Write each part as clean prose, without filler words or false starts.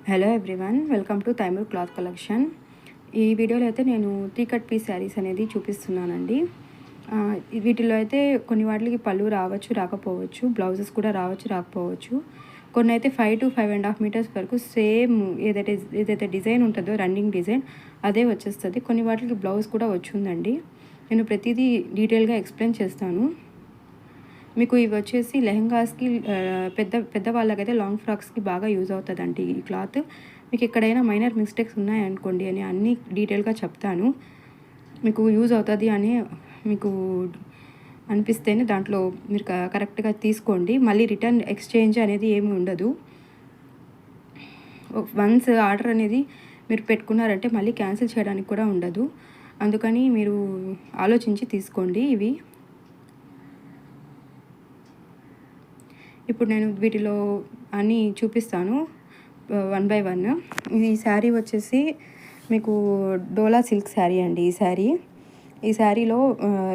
Hello everyone, welcome to Taimur cloth collection. ఈ వీడియోలో అయితే నేను 3 కట్ పీస్ శారీస్ అనేది చూపిస్తున్నానండి. వీటిలో అయితే కొన్ని వాటికి పళ్ళు రావచ్చు, రాకపోవచ్చు, బ్లౌజెస్ కూడా రావచ్చు, రాకపోవచ్చు. కొన్ని అయితే 5 to 5.5 మీటర్స్ వరకు సేమ్ ఏదైతే డిజైన్ ఉంటుందో రన్నింగ్ డిజైన్ అదే వచ్చేస్తుంది. కొన్ని వాటికి బ్లౌజ్ కూడా వచ్చిందండి. నేను ప్రతిదీ డీటెయిల్గా ఎక్స్ప్లెయిన్ చేస్తాను. మీకు ఇవి వచ్చేసి లెహంగాస్కి పెద్ద వాళ్ళకైతే లాంగ్ ఫ్రాక్స్కి బాగా యూజ్ అవుతుందండి ఈ క్లాత్. మీకు ఎక్కడైనా మైనర్ మిస్టేక్స్ ఉన్నాయనుకోండి అని అన్నీ డీటెయిల్గా చెప్తాను. మీకు యూజ్ అవుతుంది అని మీకు అనిపిస్తేనే దాంట్లో మీరు కరెక్ట్గా తీసుకోండి. మళ్ళీ రిటర్న్ ఎక్స్చేంజ్ అనేది ఏమి ఉండదు. వన్స్ ఆర్డర్ అనేది మీరు పెట్టుకున్నారంటే మళ్ళీ క్యాన్సిల్ చేయడానికి కూడా ఉండదు. అందుకని మీరు ఆలోచించి తీసుకోండి. ఇవి ఇప్పుడు నేను వీటిలో అన్నీ చూపిస్తాను వన్ బై వన్. ఈ శారీ వచ్చేసి మీకు డోలా సిల్క్ శారీ అండి. ఈ శారీలో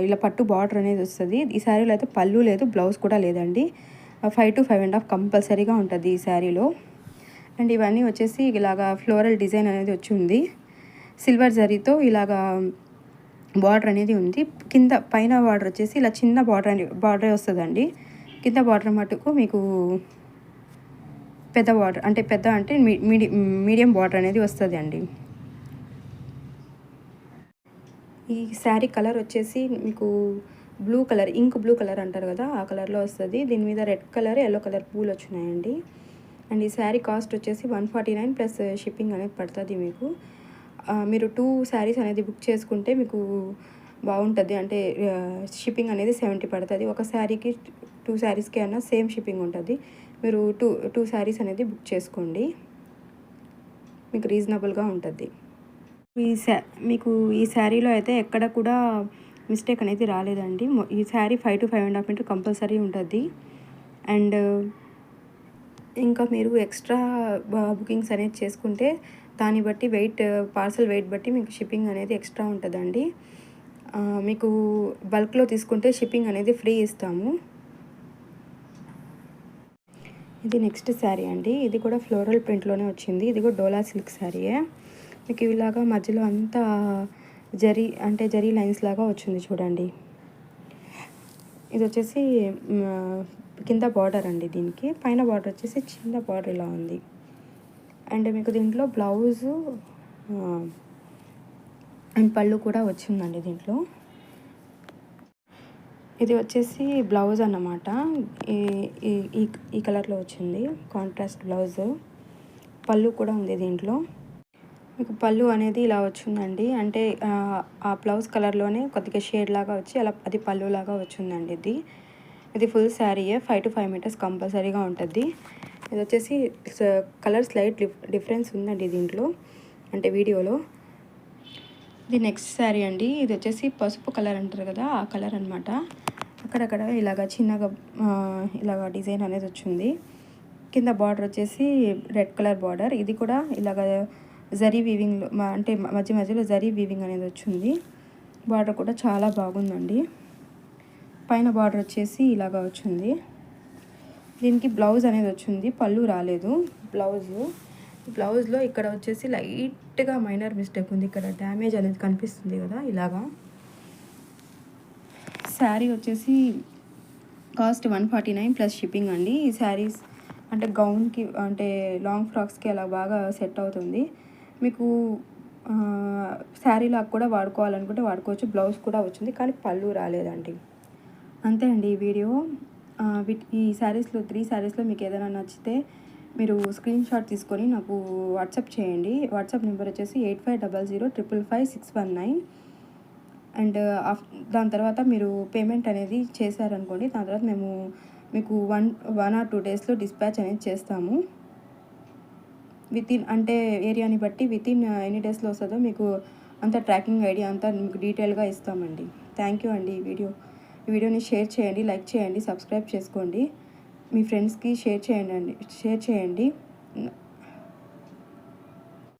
ఇలా పట్టు బార్డర్ అనేది వస్తుంది. ఈ శారీలో అయితే పళ్ళు లేదు, బ్లౌజ్ కూడా లేదండి. 5 to 5.5 కంపల్సరీగా ఉంటుంది ఈ శారీలో. అండ్ ఇవన్నీ వచ్చేసి ఇలాగా ఫ్లోరల్ డిజైన్ అనేది వచ్చింది. సిల్వర్ జరీతో ఇలాగా బార్డర్ అనేది ఉంది. కింద పైన బార్డర్ వచ్చేసి ఇలా చిన్న బార్డరే వస్తుందండి. కింద బార్డర్ మటుకు మీకు పెద్ద అంటే మీడియం బార్డర్ అనేది వస్తుంది అండి. ఈ శారీ కలర్ వచ్చేసి మీకు blue colour, ink blue colour అంటారు కదా, ఆ కలర్లో వస్తుంది. దీని మీద రెడ్ కలర్, ఎల్లో కలర్ పూలు వచ్చినాయండి. అండ్ ఈ శారీ కాస్ట్ వచ్చేసి 149 ప్లస్ షిప్పింగ్ అనేది పడుతుంది మీకు. మీరు 2 శారీస్ అనేది బుక్ చేసుకుంటే మీకు బాగుంటుంది. అంటే షిప్పింగ్ అనేది 70 పడుతుంది. ఒక శారీకి 2 శారీస్కి అన్నా సేమ్ షిప్పింగ్ ఉంటుంది. మీరు టూ శారీస్ అనేది బుక్ చేసుకోండి, మీకు రీజనబుల్గా ఉంటుంది. మీకు ఈ శారీలో అయితే ఎక్కడ కూడా మిస్టేక్ అనేది రాలేదండి. ఈ శారీ 5 to 5.5 మీటర్ కంపల్సరీ ఉంటుంది. అండ్ ఇంకా మీరు ఎక్స్ట్రా బుకింగ్స్ అనేది చేసుకుంటే దాన్ని బట్టి పార్సల్ వెయిట్ బట్టి మీకు షిప్పింగ్ అనేది ఎక్స్ట్రా ఉంటుందండి. మీకు బల్క్లో తీసుకుంటే షిప్పింగ్ అనేది ఫ్రీ ఇస్తాము. ఇది నెక్స్ట్ శారీ అండి. ఇది కూడా ఫ్లోరల్ ప్రింట్లోనే వచ్చింది. ఇది కూడా డోలా సిల్క్ శారీయే. మీకు ఇలాగా మధ్యలో అంతా జరీ లైన్స్ లాగా వచ్చింది చూడండి. ఇది వచ్చేసి కింద బార్డర్ అండి. దీనికి పైన బార్డర్ వచ్చేసి చిన్న బార్డర్ ఇలా ఉంది. అండ్ మీకు దీంట్లో బ్లౌజు అండ్ పళ్ళు కూడా వచ్చిందండి దీంట్లో. ఇది వచ్చేసి బ్లౌజ్ అన్నమాట. ఈ కలర్లో వచ్చింది కాంట్రాస్ట్ బ్లౌజ్. పళ్ళు కూడా ఉంది దీంట్లో. మీకు పళ్ళు అనేది ఇలా వచ్చిందండి. అంటే ఆ బ్లౌజ్ కలర్లోనే కొద్దిగా షేడ్ లాగా వచ్చి అలా అది పళ్ళు లాగా వచ్చిందండి. ఇది ఫుల్ శారీయే. 5 to 5 మీటర్స్ కంపల్సరీగా ఉంటుంది. ఇది వచ్చేసి కలర్ స్లైట్ డిఫరెన్స్ ఉందండి దీంట్లో, అంటే వీడియోలో. ఇది నెక్స్ట్ శారీ అండి. ఇది వచ్చేసి పసుపు కలర్ అంటారు కదా, ఆ కలర్ అనమాట. అక్కడక్కడ ఇలాగ చిన్నగా ఇలాగ డిజైన్ అనేది వచ్చింది. కింద బార్డర్ వచ్చేసి రెడ్ కలర్ బార్డర్. ఇది కూడా ఇలాగ జరీ వీవింగ్లో అంటే మధ్యలో జరీ వీవింగ్ అనేది వచ్చింది. బార్డర్ కూడా చాలా బాగుందండి. పైన బార్డర్ వచ్చేసి ఇలాగ వచ్చింది. దీనికి బ్లౌజ్ అనేది వచ్చింది, పళ్ళు రాలేదు. బ్లౌజ్లో ఇక్కడ వచ్చేసి లైట్గా మైనర్ మిస్టేక్ ఉంది. ఇక్కడ డ్యామేజ్ అనేది కనిపిస్తుంది కదా ఇలాగా. శారీ వచ్చేసి కాస్ట్ 149 ప్లస్ షిప్పింగ్ అండి. ఈ శారీస్ అంటే గౌన్కి అంటే లాంగ్ ఫ్రాక్స్కి అలా బాగా సెట్ అవుతుంది. మీకు శారీలాగా కూడా వాడుకోవాలనుకుంటే వాడుకోవచ్చు. బ్లౌజ్ కూడా వచ్చింది, కానీ పళ్ళు రాలేదండి. అంతే అండి ఈ వీడియో. ఈ శారీస్లో 3 శారీస్లో మీకు ఏదైనా నచ్చితే మీరు స్క్రీన్ షాట్ తీసుకొని నాకు వాట్సాప్ చేయండి. వాట్సాప్ నెంబర్ వచ్చేసి 8500555619. అండ్ దాని తర్వాత మీరు పేమెంట్ అనేది చేశారనుకోండి, దాని తర్వాత మేము మీకు 1 or 2 డేస్లో డిస్పాచ్ అనేది చేస్తాము. అంటే ఏరియాని బట్టి ఎన్ని డేస్లో వస్తుందో మీకు అంత ట్రాకింగ్ ఐడియా అంతా మీకు డీటెయిల్గా ఇస్తామండి. థ్యాంక్ యూ అండి. ఈ వీడియోని షేర్ చేయండి, లైక్ చేయండి, సబ్స్క్రైబ్ చేసుకోండి, మీ ఫ్రెండ్స్కి షేర్ చేయండి.